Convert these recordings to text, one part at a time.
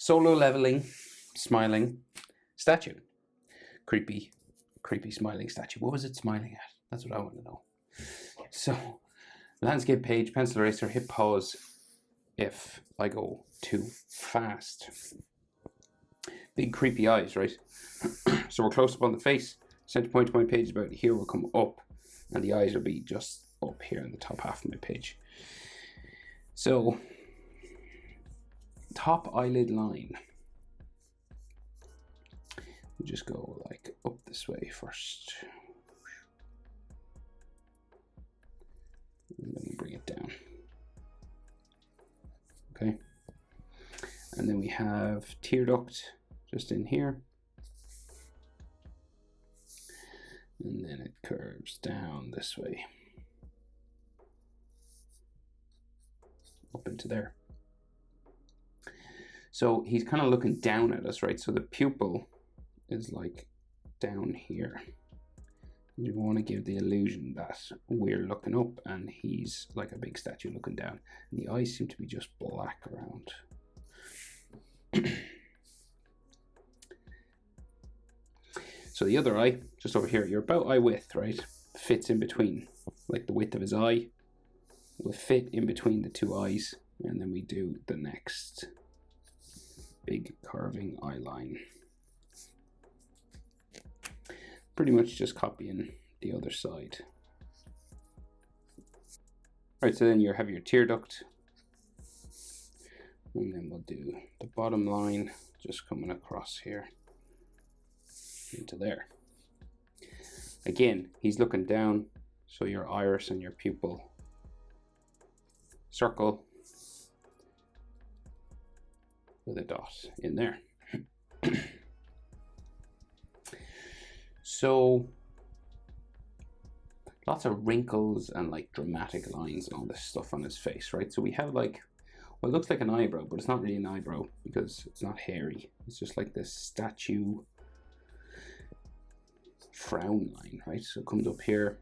Solo leveling, smiling statue. Creepy smiling statue. What was it smiling at? That's what I want to know. So, landscape page, pencil eraser, hit pause if I go too fast. Big creepy eyes, right? So we're close up on the face. Center point of my page about here will come up, and the eyes will be just up here in the top half of my page. So, top eyelid line. We just go like up this way first. And then we bring it down. Okay. And then we have tear duct just in here. And then it curves down this way. Up into there. So he's kind of looking down at us, right? So the pupil is like down here. You want to give the illusion that we're looking up and he's like a big statue looking down. And the eyes seem to be just black around. So the other eye, just over here, you're about eye width, right? Fits in between, like the width of his eye will fit in between the two eyes. And then we do the next big curving eye line. Pretty much just copying the other side. Alright, so then you have your tear duct. And then we'll do the bottom line just coming across here into there. Again, he's looking down, so your iris and your pupil circle with a dot in there. So lots of wrinkles and like dramatic lines and all this stuff on his face, right? So we have like, well, it looks like an eyebrow, but it's not really an eyebrow because it's not hairy. It's just like this statue frown line, right? So it comes up here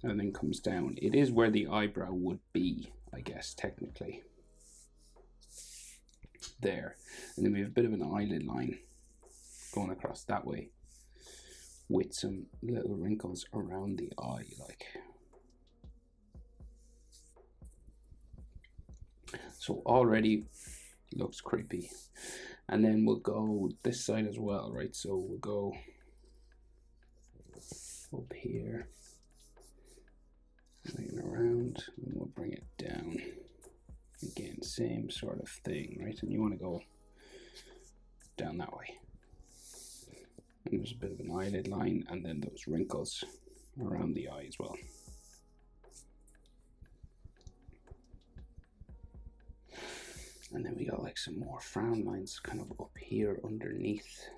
and then comes down. It is where the eyebrow would be, I guess, technically. There. And then we have a bit of an eyelid line going across that way with some little wrinkles around the eye, like. So already looks creepy. And then we'll go this side as well, right? So we'll go up here, and around, and we'll bring it down. Again, same sort of thing, right? And you want to go down that way. And there's a bit of an eyelid line, and then those wrinkles around the eye as well. And then we got like some more frown lines kind of up here underneath.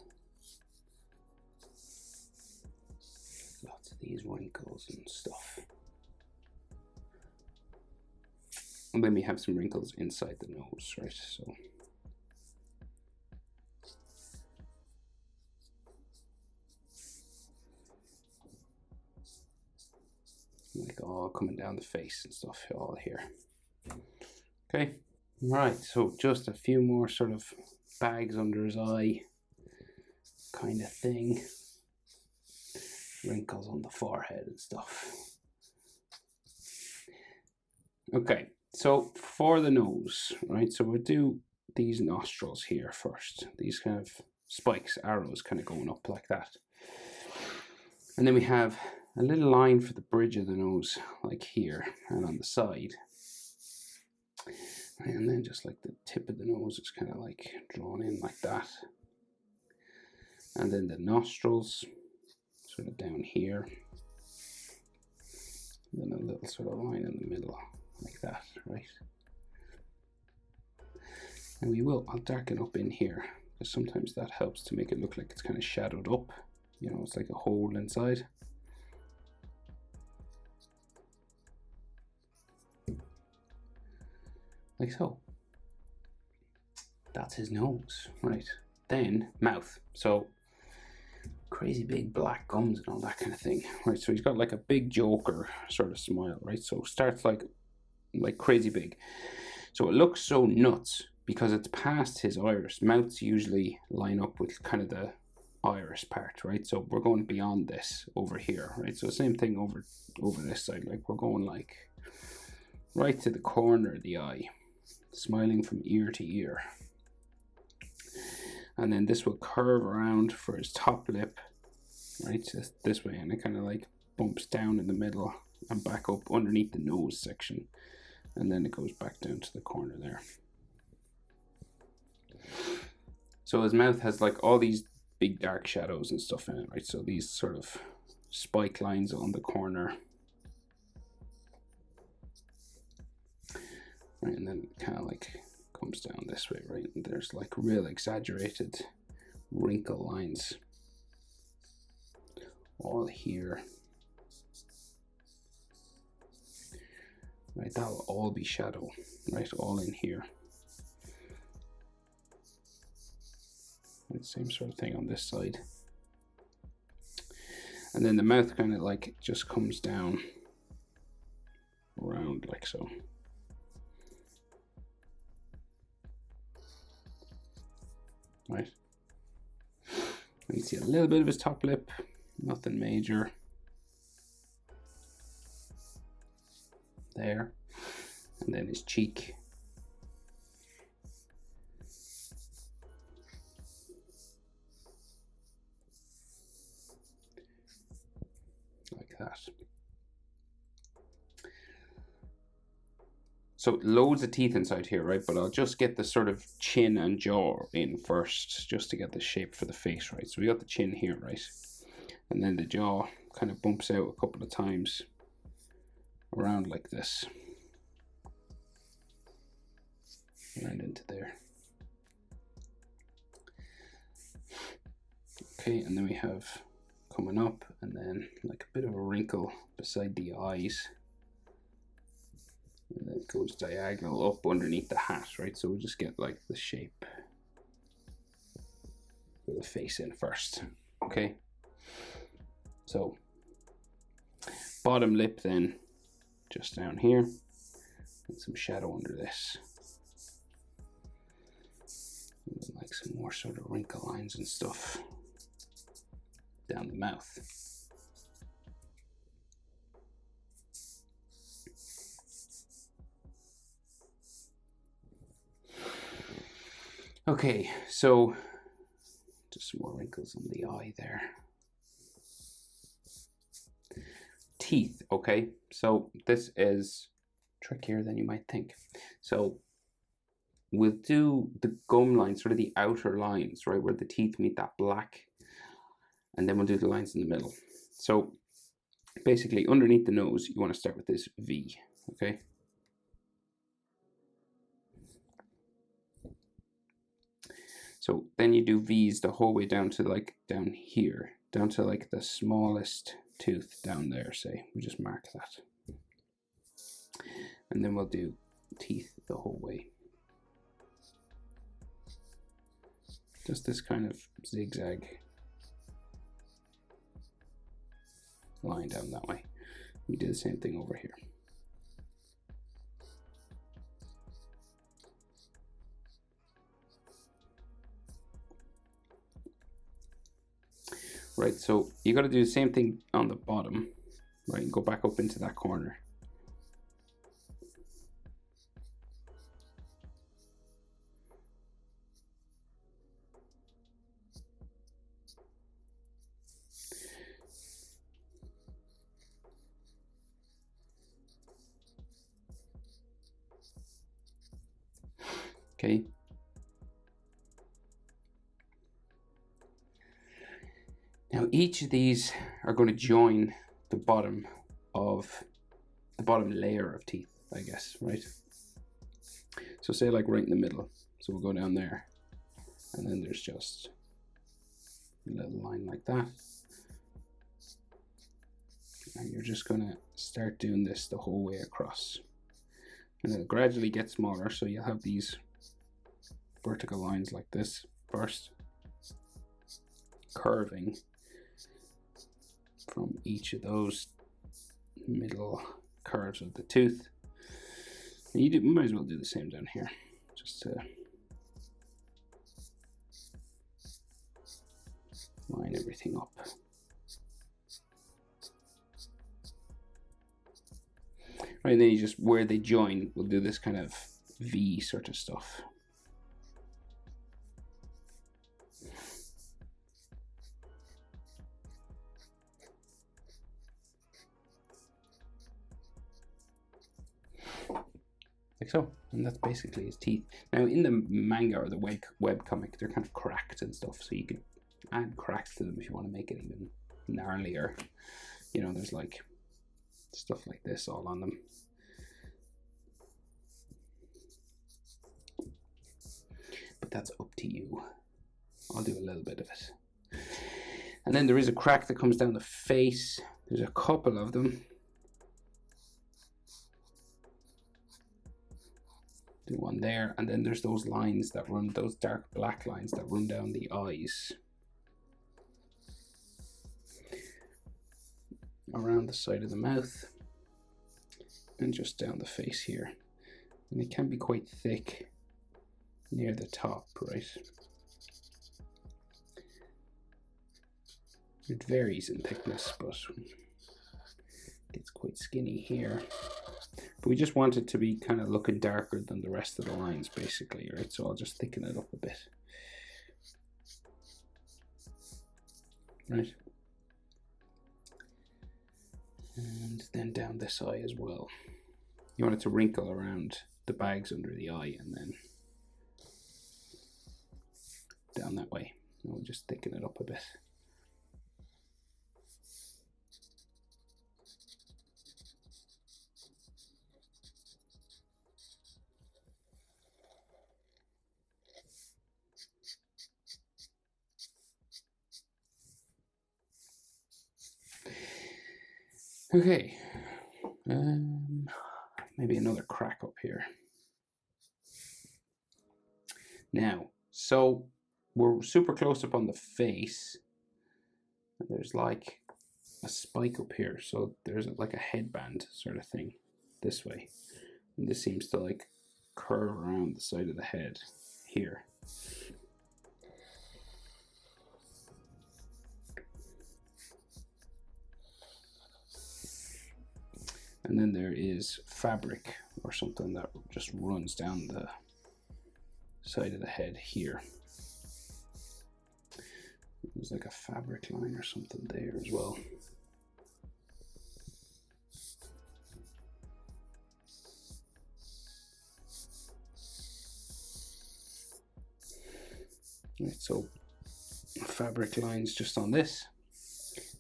Lots of these wrinkles and stuff. And then we have some wrinkles inside the nose, right? So like all coming down the face and stuff all here. Okay, right, so just a few more sort of bags under his eye kind of thing. Wrinkles on the forehead and stuff. Okay, so for the nose, right, so we'll do these nostrils here first. These kind of spikes, arrows kind of going up like that. And then we have a little line for the bridge of the nose, like here and on the side. And then just like the tip of the nose is kind of like drawn in like that. And then the nostrils, sort of down here. And then a little sort of line in the middle, like that, right? And I'll darken up in here, because sometimes that helps to make it look like it's kind of shadowed up. You know, it's like a hole inside. Like so. That's his nose, right? Then mouth. So crazy big black gums and all that kind of thing, right? So he's got like a big Joker sort of smile, right? So starts like crazy big. So it looks so nuts because it's past his iris. Mouths usually line up with kind of the iris part, right? So we're going beyond this over here, right? So same thing over this side, like we're going like right to the corner of the eye, smiling from ear to ear. And then this will curve around for his top lip, right? Just this way, and it kind of like bumps down in the middle and back up underneath the nose section, and then it goes back down to the corner there. So his mouth has like all these big dark shadows and stuff in it, right? So these sort of spike lines on the corner, right? And then it kind of like comes down this way, right? And there's like real exaggerated wrinkle lines all here, right? That will all be shadow, right? All in here. Right, same sort of thing on this side. And then the mouth kind of like just comes down around like so. Right. You can see a little bit of his top lip, nothing major. There. And then his cheek. Like that. So loads of teeth inside here, right? But I'll just get the sort of chin and jaw in first, just to get the shape for the face, right? So we got the chin here, right? And then the jaw kind of bumps out a couple of times around like this. Around into there. Okay, and then we have coming up, and then like a bit of a wrinkle beside the eyes. And then it goes diagonal up underneath the hat, right? So we'll just get like the shape for the face in first, okay? So bottom lip then, just down here, and some shadow under this. And then like some more sort of wrinkle lines and stuff down the mouth. Okay, so just some more wrinkles on the eye there. Teeth, okay, so this is trickier than you might think. So we'll do the gum lines, sort of the outer lines, right, where the teeth meet that black, and then we'll do the lines in the middle. So basically underneath the nose, you want to start with this V, okay? So then you do V's the whole way down to like down here, down to like the smallest tooth down there, say. We just mark that. And then we'll do teeth the whole way. Just this kind of zigzag line down that way. We do the same thing over here. Right, so you got to do the same thing on the bottom, right, and go back up into that corner. Okay. Now each of these are going to join the bottom layer of teeth, I guess, right? So say like right in the middle. So we'll go down there, and then there's just a little line like that. And you're just going to start doing this the whole way across. And it'll gradually get smaller, so you'll have these vertical lines like this first, curving from each of those middle curves of the tooth. And you might as well do the same down here, just to everything up. Right, and then you just, where they join, we'll do this kind of V sort of stuff. Like so, and that's basically his teeth. Now in the manga or the web comic, they're kind of cracked and stuff, so you could add cracks to them if you want to make it even gnarlier. You know, there's like stuff like this all on them. But that's up to you. I'll do a little bit of it. And then there is a crack that comes down the face. There's a couple of them. Do one there, and then there's those lines that run, those dark black lines that run down the eyes. Around the side of the mouth. And just down the face here. And they can be quite thick near the top, right? It varies in thickness, but it's quite skinny here. But we just want it to be kind of looking darker than the rest of the lines, basically, right? So I'll just thicken it up a bit. Right. And then down this eye as well. You want it to wrinkle around the bags under the eye and then down that way. And we'll just thicken it up a bit. Okay, maybe another crack up here. Now, so we're super close up on the face. There's like a spike up here, so there's like a headband sort of thing this way. And this seems to like curve around the side of the head here. And then there is fabric or something that just runs down the side of the head here. There's like a fabric line or something there as well. Right, so fabric lines just on this.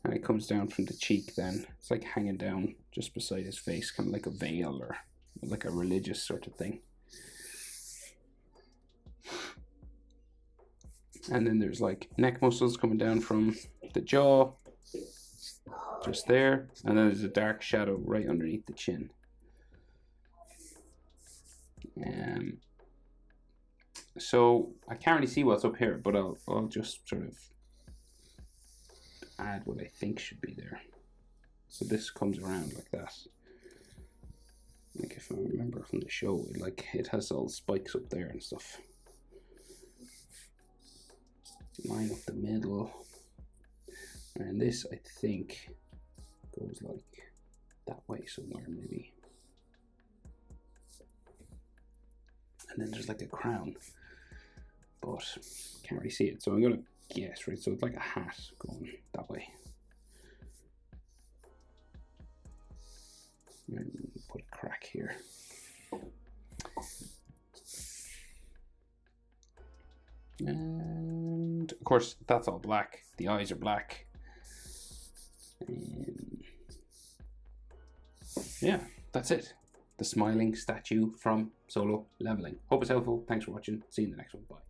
And it comes down from the cheek then. It's like hanging down just beside his face, kind of like a veil or like a religious sort of thing. And then there's like neck muscles coming down from the jaw, just there. And then there's a dark shadow right underneath the chin. So I can't really see what's up here, but I'll just sort of add what I think should be there. So this comes around like that. Like if I remember from the show, it has all spikes up there and stuff. Line up the middle. And this, I think, goes like that way somewhere maybe. And then there's like a crown, but can't really see it. So I'm gonna guess, right? So it's like a hat going that way. And put a crack here. And of course, that's all black. The eyes are black. And yeah, that's it. The smiling statue from Solo Leveling. Hope it's helpful. Thanks for watching. See you in the next one. Bye.